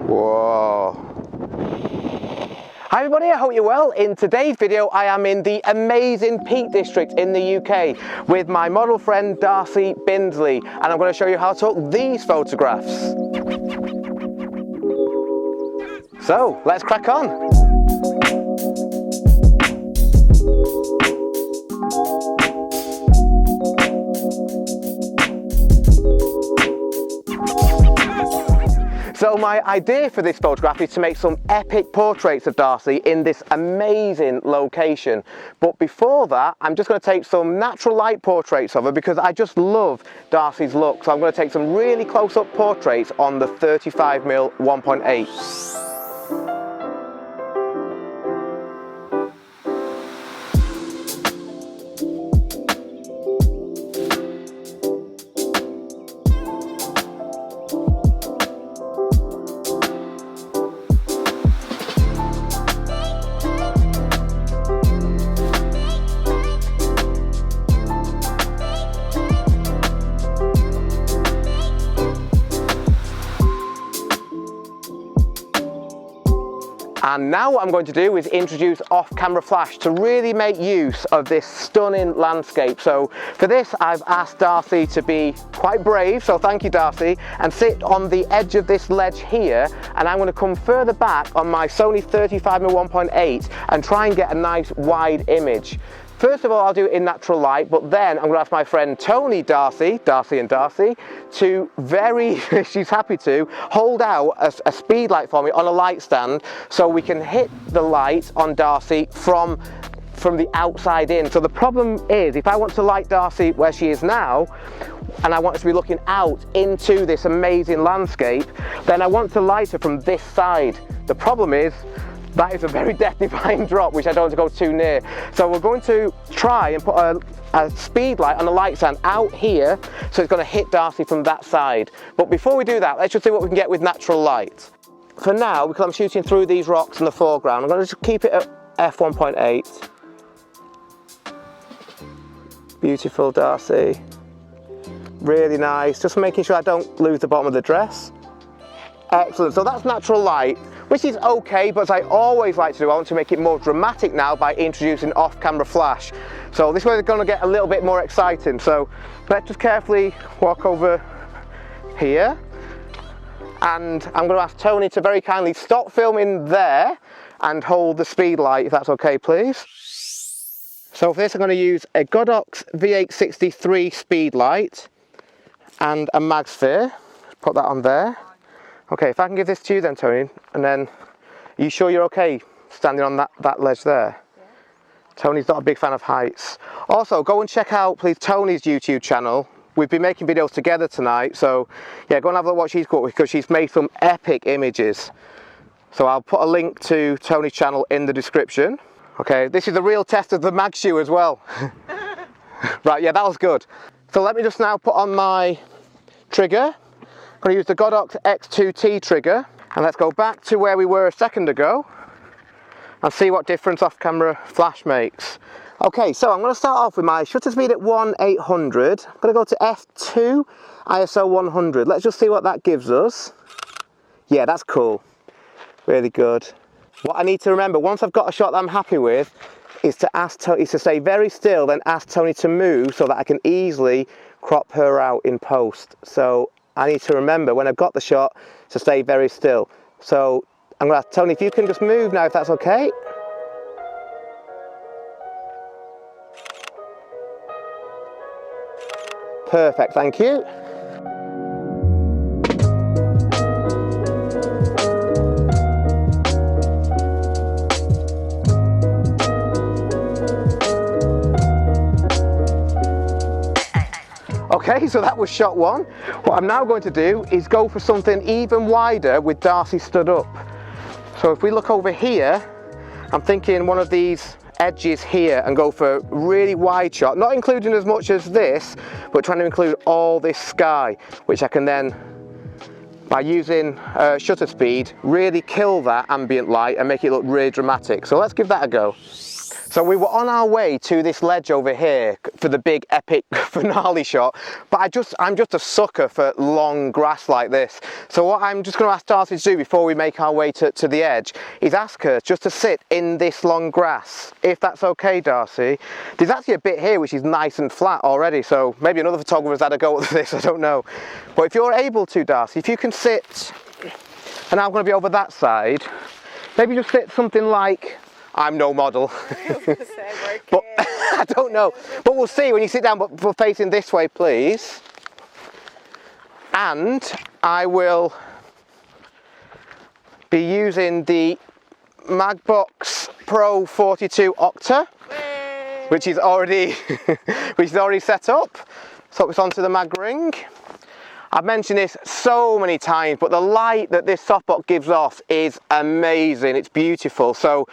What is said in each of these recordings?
Whoa. Hi everybody, I hope you're well. In today's video I am in the amazing Peak District in the UK with my model friend Darcy Bindley, and I'm going to show you how to take these photographs. So let's crack on. So my idea for this photograph is to make some epic portraits of Darcy in this amazing location. But before that, I'm just going to take some natural light portraits of her because I just love Darcy's look. So I'm going to take some really close-up portraits on the 35mm 1.8. And now what I'm going to do is introduce off-camera flash to really make use of this stunning landscape. So for this, I've asked Darcy to be quite brave, so thank you Darcy, and sit on the edge of this ledge here, and I'm going to come further back on my Sony 35mm 1.8 and try and get a nice wide image. First of all, I'll do it in natural light, but then I'm going to ask my friend Tony Darcy and Darcy, to she's happy to, hold out a speed light for me on a light stand so we can hit the light on Darcy from the outside in. So the problem is, if I want to light Darcy where she is now, and I want her to be looking out into this amazing landscape, then I want to light her from this side. The problem is, that is a very death-defying drop, which I don't want to go too near. So we're going to try and put a speed light on the light stand out here, so it's going to hit Darcy from that side. But before we do that, let's just see what we can get with natural light. For now, because I'm shooting through these rocks in the foreground, I'm going to just keep it at f1.8. Beautiful, Darcy. Really nice. Just making sure I don't lose the bottom of the dress. Excellent. So that's natural light, which is okay, but as I always like to do, I want to make it more dramatic now by introducing off-camera flash. So this way it's going to get a little bit more exciting. So let's just carefully walk over here, and I'm going to ask Tony to very kindly stop filming there and hold the speed light, if that's okay, please. So for this I'm going to use a Godox V860III speed light and a MagSphere. Put that on there. Okay, if I can give this to you then, Tony, and then, are you sure you're okay standing on that ledge there? Yeah. Tony's not a big fan of heights. Also, go and check out, please, Tony's YouTube channel. We've been making videos together tonight, so yeah, go and have a look what she's got, because she's made some epic images. So I'll put a link to Tony's channel in the description. Okay, this is the real test of the MagSphere as well. Right, yeah, that was good. So let me just now put on my trigger. I'm going to use the Godox X2T trigger, and let's go back to where we were a second ago and see what difference off-camera flash makes. Okay, so I'm going to start off with my shutter speed at 1/800. I'm going to go to f2 ISO 100. Let's just see what that gives us. Yeah, that's cool. Really good. What I need to remember, once I've got a shot that I'm happy with, is to stay very still, then ask Tony to move so that I can easily crop her out in post. So I need to remember when I've got the shot to stay very still. So I'm going to ask Tony if you can just move now, if that's okay. Perfect, thank you. Okay, so that was shot one. What I'm now going to do is go for something even wider with Darcy stood up. So if we look over here, I'm thinking one of these edges here and go for a really wide shot, not including as much as this, but trying to include all this sky, which I can then, by using shutter speed, really kill that ambient light and make it look really dramatic. So let's give that a go. So we were on our way to this ledge over here for the big epic finale shot, but I'm just a sucker for long grass like this. So what I'm just going to ask Darcy to do before we make our way to the edge is ask her just to sit in this long grass, if that's okay, Darcy. There's actually a bit here which is nice and flat already, so maybe another photographer's had a go at this, I don't know. But if you're able to, Darcy, if you can sit, and I'm going to be over that side, maybe just sit something like, I'm no model, but I don't know, but we'll see when you sit down, but we're facing this way, please. And I will be using the MagBox Pro 42 Octa, which is already set up. So it's onto the mag ring. I've mentioned this so many times, but the light that this softbox gives off is amazing. It's beautiful. So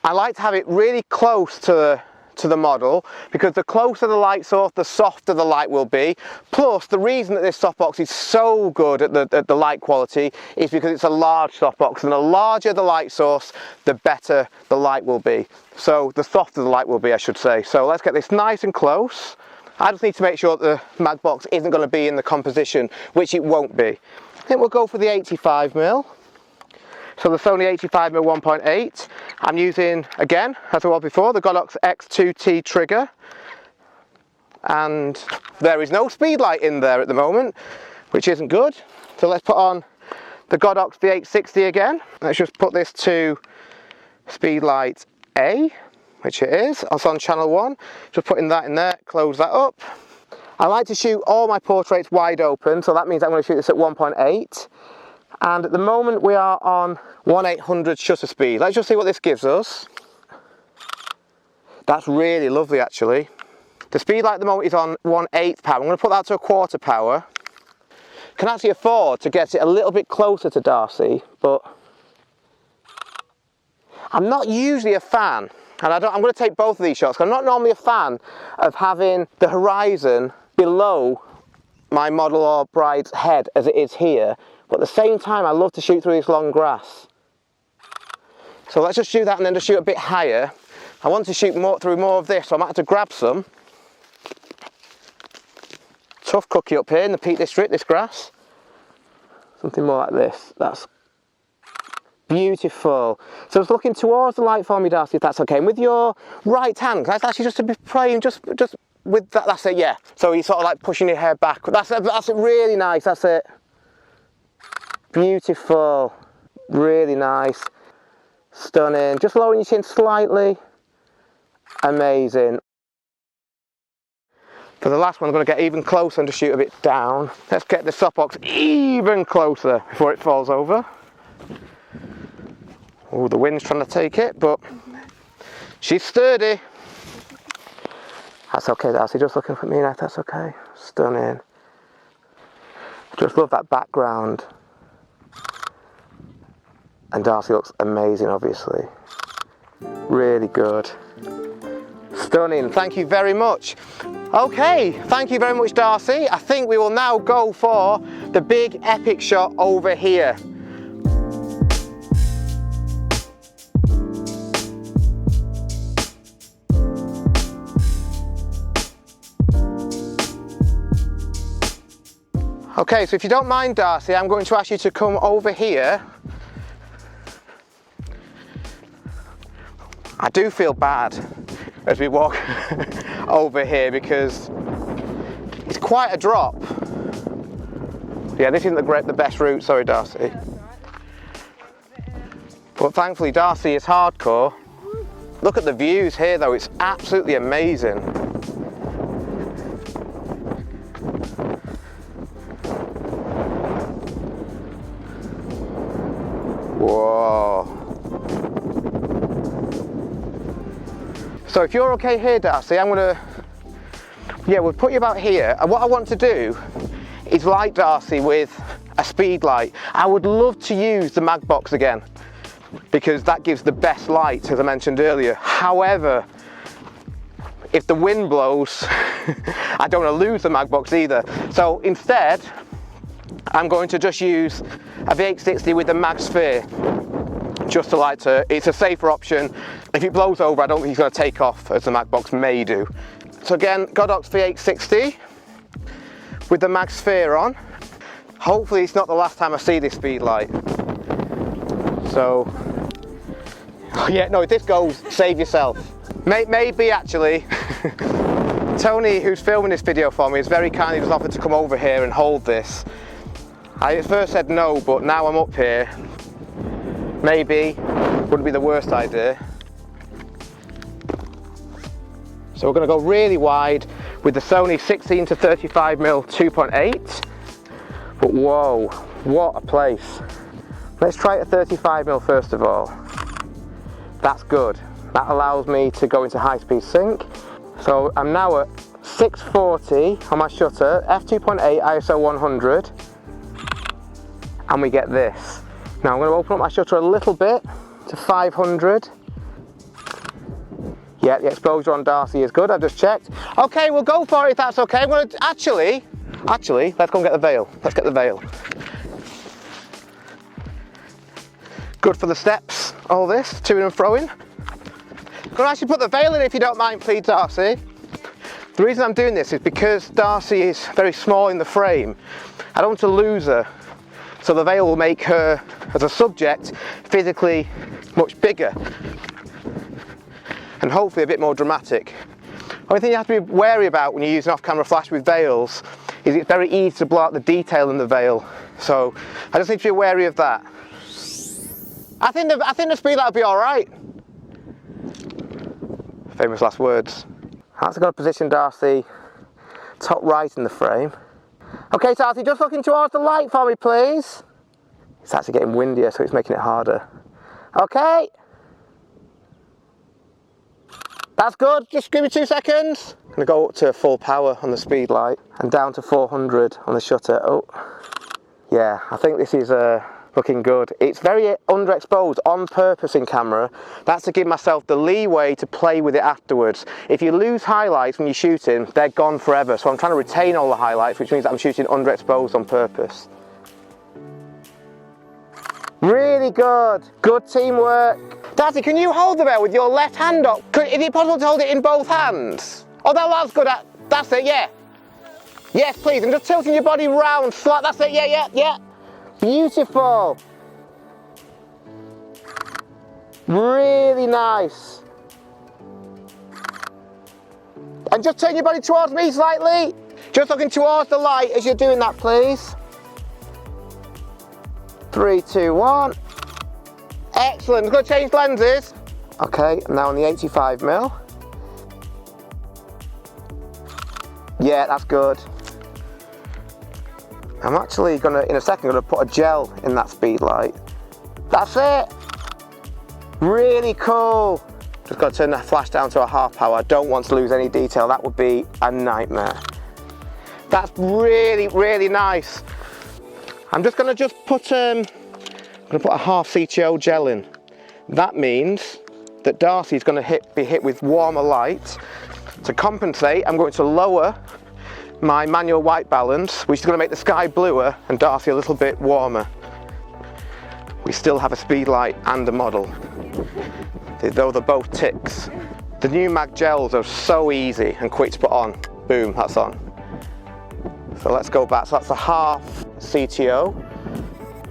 I like to have it really close to the model, because the closer the light source, the softer the light will be. Plus, the reason that this softbox is so good at the light quality is because it's a large softbox, and the larger the light source, the better the light will be. So the softer the light will be, I should say. So let's get this nice and close. I just need to make sure that the MagBox isn't going to be in the composition, which it won't be. I think we'll go for the 85mm. So the Sony A9 1.8, I'm using, again, as I was before, the Godox X2T trigger. And there is no speedlight in there at the moment, which isn't good. So let's put on the Godox V860 again. Let's just put this to speedlight A, which it is. It's on channel 1. Just putting that in there, close that up. I like to shoot all my portraits wide open, so that means I'm going to shoot this at 1.8. And at the moment we are on 1/800 shutter speed. Let's just see what this gives us. That's really lovely actually. The speed light at the moment is on 1/8 power. I'm going to put that to 1/4 power. Can actually afford to get it a little bit closer to Darcy, but I'm not usually a fan, and I'm going to take both of these shots, because I'm not normally a fan of having the horizon below my model or bride's head as it is here. But at the same time, I love to shoot through this long grass. So let's just shoot that and then just shoot a bit higher. I want to shoot through more of this, so I might have to grab some. Tough cookie up here in the Peak District, this grass. Something more like this. That's beautiful. So it's looking towards the light for me, Darcy, if that's okay. And with your right hand, that's actually just to be praying, just with that, that's it, yeah. So you're sort of like pushing your hair back. That's it, really nice, that's it. Beautiful, really nice, stunning. Just lowering your chin slightly, amazing. For the last one, I'm going to get even closer and just shoot a bit down. Let's get the softbox even closer before it falls over. Oh, the wind's trying to take it, but she's sturdy. That's okay, Darcy, just looking for me now, that's okay. Stunning. Just love that background. And Darcy looks amazing, obviously. Really good. Stunning, thank you very much. Okay, thank you very much, Darcy. I think we will now go for the big epic shot over here. Okay, so if you don't mind, Darcy, I'm going to ask you to come over here. I do feel bad as we walk over here because it's quite a drop. Yeah, this isn't the best route, sorry Darcy. But thankfully Darcy is hardcore. Look at the views here though, it's absolutely amazing. Whoa. So if you're okay here, Darcy, we'll put you about here. And what I want to do is light Darcy with a speed light. I would love to use the MagBox again because that gives the best light, as I mentioned earlier. However, if the wind blows, I don't want to lose the MagBox either. So instead, I'm going to just use a V860 with the MagSphere. just to like to, it's a safer option. If it blows over, I don't think it's going to take off as the MagBox may do. So again, Godox V860 with the MagSphere on. Hopefully it's not the last time I see this speedlight. So, oh yeah, no, if this goes, save yourself. Maybe actually, Tony, who's filming this video for me, has very kindly just offered to come over here and hold this. I at first said no, but now I'm up here. Maybe, wouldn't be the worst idea. So we're going to go really wide with the Sony 16 to 35mm 2.8. But whoa, what a place. Let's try it at 35mm first of all. That's good. That allows me to go into high-speed sync. So I'm now at 640 on my shutter, f2.8 ISO 100. And we get this. Now I'm going to open up my shutter a little bit to 500. Yeah, the exposure on Darcy is good, I've just checked. Okay, we'll go for it if that's okay. I'm going to, actually, let's go and get the veil. Let's get the veil. Good for the steps, all this, to and fro-ing. I'm going to actually put the veil in if you don't mind, please, Darcy. The reason I'm doing this is because Darcy is very small in the frame. I don't want to lose her. So the veil will make her, as a subject, physically much bigger. And hopefully a bit more dramatic. Only thing you have to be wary about when you're using off-camera flash with veils is it's very easy to blow out the detail in the veil. So I just need to be wary of that. I think the speedlight will be all right. Famous last words. That's going to position Darcy top right in the frame. Okay, Darcy, just looking towards the light for me, please. It's actually getting windier, so it's making it harder. Okay. That's good, just give me 2 seconds. I'm going to go up to full power on the speedlight and down to 400 on the shutter. Oh, yeah, I think this is looking good. It's very underexposed on purpose in camera. That's to give myself the leeway to play with it afterwards. If you lose highlights when you're shooting, they're gone forever. So I'm trying to retain all the highlights, which means that I'm shooting underexposed on purpose. Really good, good teamwork. Darcy, can you hold the veil with your left hand up? Is it possible to hold it in both hands? Oh, that's good. That's it, yeah. Yes, please. And just tilting your body round. Flat. That's it, yeah. Beautiful. Really nice. And just turn your body towards me slightly. Just looking towards the light as you're doing that, please. 3, 2, 1. Excellent, I'm going to change lenses. Okay, I'm now on the 85mm. Yeah, that's good. I'm actually going to, in a second, going to put a gel in that speedlight. That's it. Really cool. Just got to turn the flash down to a half power. I don't want to lose any detail. That would be a nightmare. That's really, really nice. I'm just going to put a half CTO gel in. That means that Darcy's going to be hit with warmer light. To compensate, I'm going to lower my manual white balance, which is going to make the sky bluer and Darcy a little bit warmer. We still have a speedlight and a model, though they're both ticks. The new Mag gels are so easy and quick to put on. Boom, that's on. So let's go back. So that's a half CTO.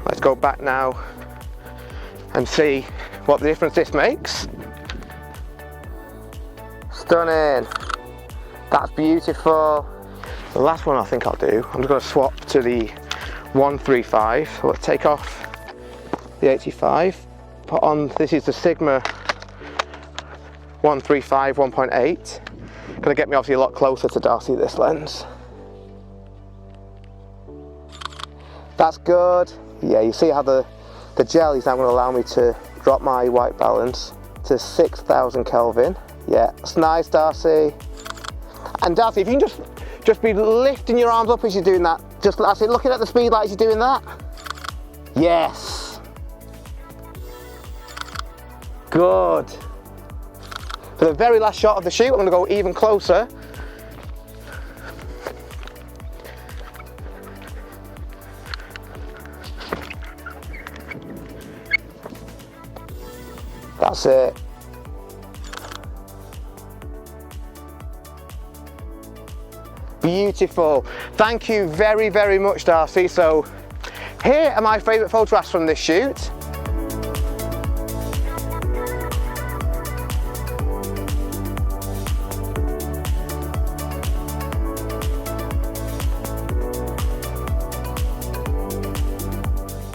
Let's go back now and see what the difference this makes. Stunning. That's beautiful. The last one I think I'll do, I'm just going to swap to the 135. So let's take off the 85. Put on, this is the Sigma 135 1.8. Going to get me obviously a lot closer to Darcy, this lens. That's good. Yeah, you see how the gel is now going to allow me to drop my white balance to 6,000 Kelvin. Yeah, it's nice, Darcy. And Darcy, if you can just be lifting your arms up as you're doing that. Just looking at the speed lights, you're doing that. Yes. Good. For the very last shot of the shoot, I'm going to go even closer. That's it. Beautiful. Thank you very, very much, Darcy. So here are my favourite photographs from this shoot.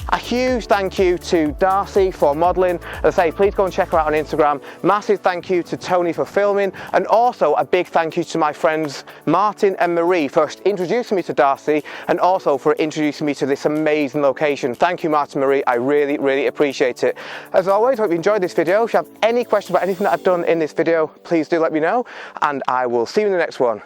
A huge thank you to Darcy for modelling. As I say, please go and check her out on Instagram. Massive thank you to Tony for filming, and also a big thank you to my friends Martin and Marie for introducing me to Darcy, and also for introducing me to this amazing location. Thank you, Martin and Marie, I really, really appreciate it. As always, I hope you enjoyed this video. If you have any questions about anything that I've done in this video, please do let me know, and I will see you in the next one.